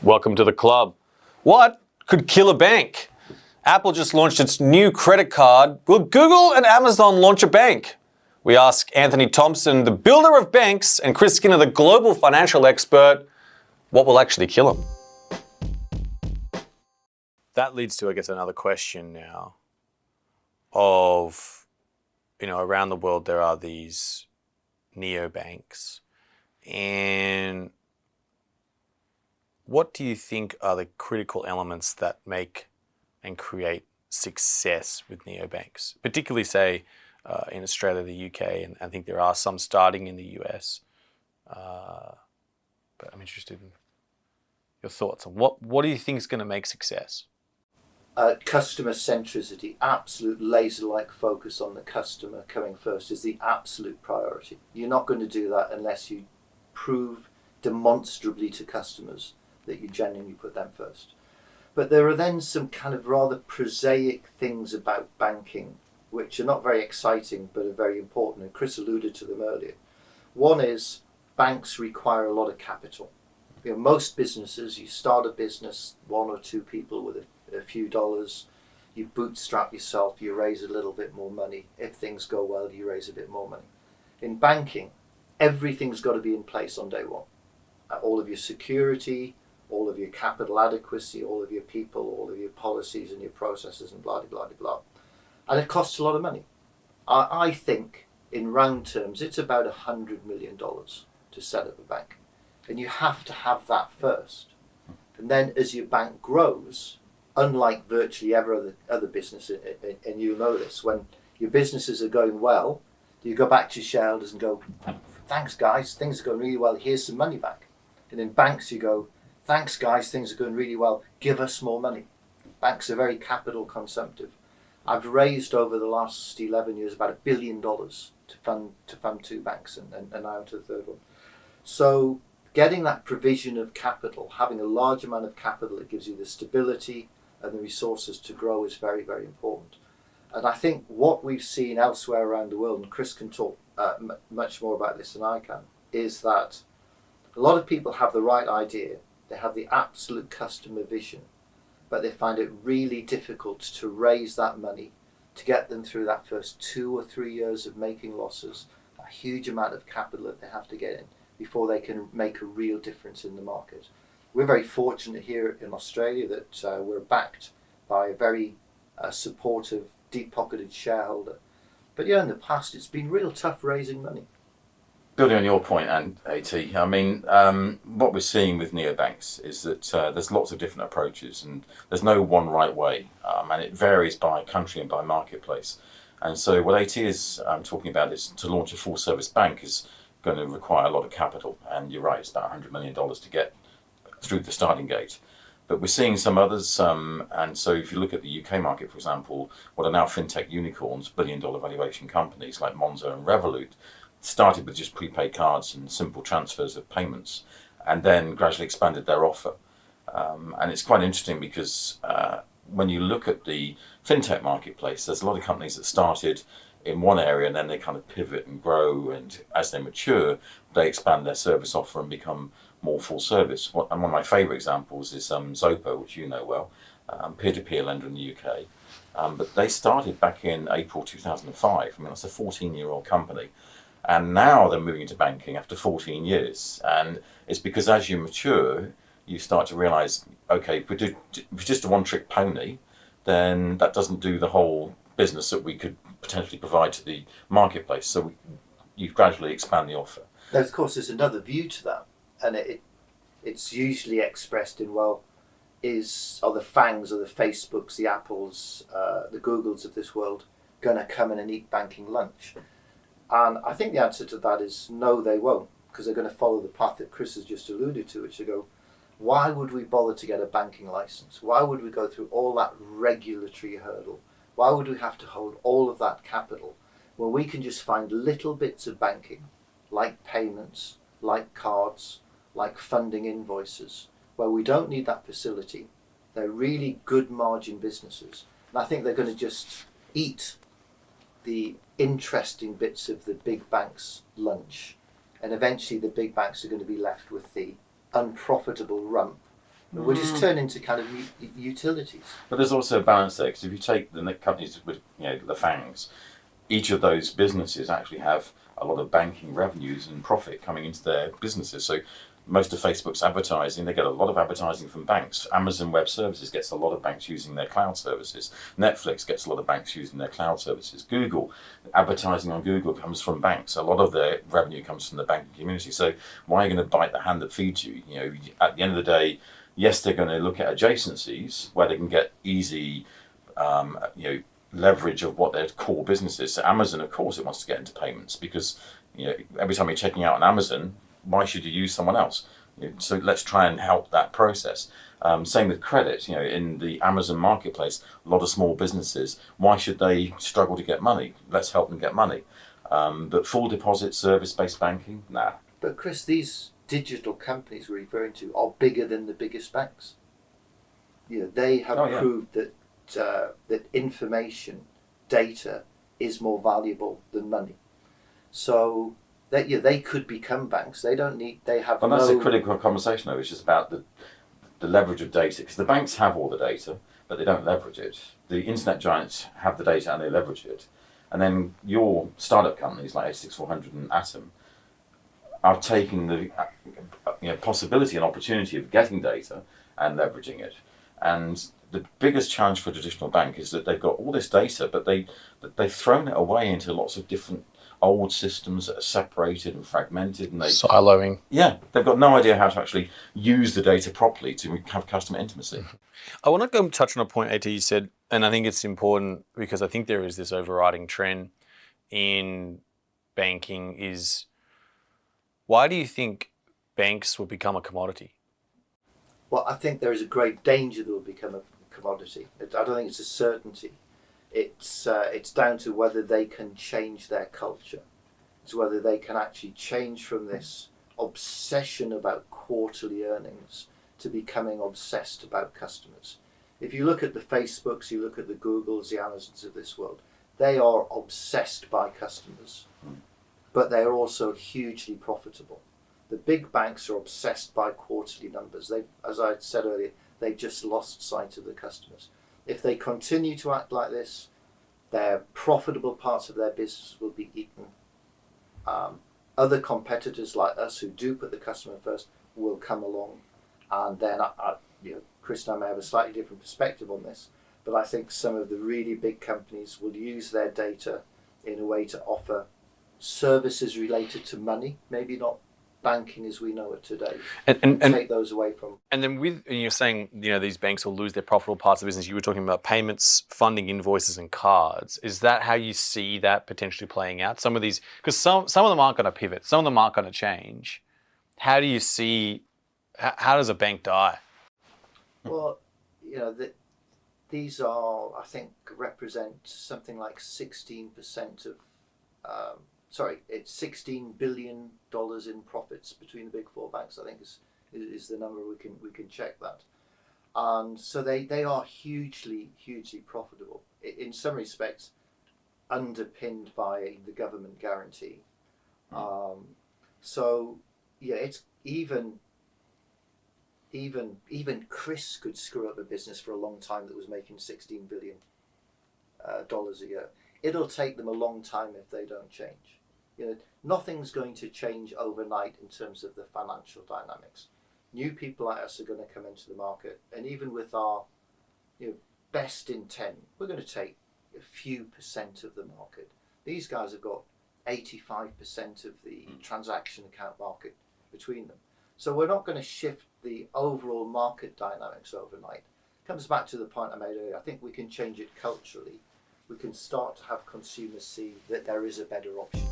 Welcome to the club. What could kill a bank? Apple just launched its new credit card. Will Google and Amazon launch a bank? We ask Anthony Thompson, the builder of banks, and Chris Skinner, the global financial expert, what will actually kill them? That leads to, I guess, another question now of, around the world there are these neobanks. And what do you think are the critical elements that make and create success with neobanks, particularly, say, in Australia, the UK, and I think there are some starting in the US. But I'm interested in your thoughts on what do you think is going to make success? Customer centricity, absolute laser-like focus on the customer coming first is the absolute priority. You're not going to do that unless you prove demonstrably to customers that you genuinely put them first. But there are then some kind of rather prosaic things about banking which are not very exciting but are very important, and Chris alluded to them earlier. One is banks require a lot of capital. Most businesses, you start a business, one or two people with a few dollars, you bootstrap yourself, you raise a little bit more money. If things go well, you raise a bit more money. In banking, everything's got to be in place on day one. All of your security, all of your capital adequacy, all of your people, all of your policies and your processes and blah, blah, blah, blah. And it costs a lot of money. I think, in round terms, it's about $100 million to set up a bank. And you have to have that first. And then as your bank grows, unlike virtually every other business, and you know this, when your businesses are going well, you go back to your shareholders and go, thanks guys, things are going really well, here's some money back. And in banks you go, thanks guys, things are going really well, give us more money. Banks are very capital consumptive. I've raised over the last 11 years about $1 billion to fund two banks and now to the third one. So getting that provision of capital, having a large amount of capital that gives you the stability and the resources to grow is very, very important. And I think what we've seen elsewhere around the world, and Chris can talk much more about this than I can, is that a lot of people have the right idea, they have the absolute customer vision, but they find it really difficult to raise that money, to get them through that first 2 or 3 years of making losses, a huge amount of capital that they have to get in before they can make a real difference in the market. We're very fortunate here in Australia that we're backed by a very supportive, deep-pocketed shareholder. But in the past it's been real tough raising money. Building on your point, and AT, I mean, what we're seeing with neobanks is that there's lots of different approaches, and there's no one right way, and it varies by country and by marketplace. And so what AT is talking about is to launch a full-service bank is going to require a lot of capital, and you're right, it's about $100 million to get through the starting gate. But we're seeing some others, and so if you look at the UK market, for example, what are now fintech unicorns, billion-dollar valuation companies like Monzo and Revolut, started with just prepaid cards and simple transfers of payments, and then gradually expanded their offer. And it's quite interesting because when you look at the fintech marketplace, there's a lot of companies that started in one area and then they kind of pivot and grow, and as they mature, they expand their service offer and become more full service. And one of my favourite examples is Zopo, which you know well, peer-to-peer lender in the UK. But they started back in April 2005. I mean, that's a 14-year-old company. And now they're moving into banking after 14 years. And it's because as you mature, you start to realise, okay, if we're just a one-trick pony, then that doesn't do the whole business that we could potentially provide to the marketplace. So you gradually expand the offer. Now, of course, there's another view to that. And it's usually expressed in, are the FANGs or the Facebooks, the Apples, the Googles of this world going to come in and eat banking lunch? And I think the answer to that is no, they won't, because they're going to follow the path that Chris has just alluded to, which they go, why would we bother to get a banking license? Why would we go through all that regulatory hurdle? Why would we have to hold all of that capital when we can just find little bits of banking, like payments, like cards, like funding invoices, where we don't need that facility? They're really good margin businesses. And I think they're going to just eat the interesting bits of the big banks' lunch, and eventually the big banks are going to be left with the unprofitable rump We'll just turn into kind of utilities. But there's also a balance there, because if you take the companies with the FANGs, each of those businesses actually have a lot of banking revenues and profit coming into their businesses. So most of Facebook's advertising, they get a lot of advertising from banks. Amazon Web Services gets a lot of banks using their cloud services. Netflix gets a lot of banks using their cloud services. Google, advertising on Google comes from banks. A lot of their revenue comes from the banking community. So why are you going to bite the hand that feeds you? At the end of the day, yes, they're going to look at adjacencies where they can get easy, leverage of what their core business is. So Amazon, of course, it wants to get into payments, because every time you're checking out on Amazon, why should you use someone else? So let's try and help that process. Same with credit. In the Amazon marketplace, a lot of small businesses, why should they struggle to get money? Let's help them get money. But full deposit service-based banking, nah. But Chris, these digital companies we're referring to are bigger than the biggest banks. They have proved that that information, data, is more valuable than money. So they could become banks. They don't need. They have. Well, that's a critical conversation, though, which is about the leverage of data, because the banks have all the data, but they don't leverage it. The internet giants have the data and they leverage it, and then your startup companies like 86400 and Atom are taking the possibility and opportunity of getting data and leveraging it. And the biggest challenge for a traditional bank is that they've got all this data, but they've thrown it away into lots of different old systems that are separated and fragmented, and siloing. Yeah, they've got no idea how to actually use the data properly to have customer intimacy. I want to go touch on a point, AT, you said, and I think it's important because I think there is this overriding trend in banking is, why do you think banks will become a commodity? Well, I think there is a great danger that will become a commodity. I don't think it's a certainty. It's down to whether they can change their culture. It's whether they can actually change from this obsession about quarterly earnings to becoming obsessed about customers. If you look at the Facebooks, you look at the Googles, the Amazons of this world, they are obsessed by customers, but they are also hugely profitable. The big banks are obsessed by quarterly numbers. As I said earlier, they've just lost sight of the customers. If they continue to act like this, their profitable parts of their business will be eaten. Other competitors like us who do put the customer first will come along, and then Chris and I may have a slightly different perspective on this, but I think some of the really big companies will use their data in a way to offer services related to money, maybe not banking as we know it today, and take those away from. And then you're saying, these banks will lose their profitable parts of the business. You were talking about payments, funding, invoices, and cards. Is that how you see that potentially playing out? Some of these, because some of them aren't going to pivot, some of them aren't going to change. How do you see? How does a bank die? Well, these are, I think, represent something like 16% of. It's $16 billion in profits between the big four banks. I think is the number we can check that, and so they are hugely profitable. In some respects, underpinned by the government guarantee. It's even Chris could screw up a business for a long time that was making $16 billion a year. It'll take them a long time if they don't change. Nothing's going to change overnight in terms of the financial dynamics. New people like us are going to come into the market, and even with our best intent, we're going to take a few percent of the market. These guys have got 85% of the transaction account market between them. So we're not going to shift the overall market dynamics overnight. It comes back to the point I made earlier. I think we can change it culturally. We can start to have consumers see that there is a better option.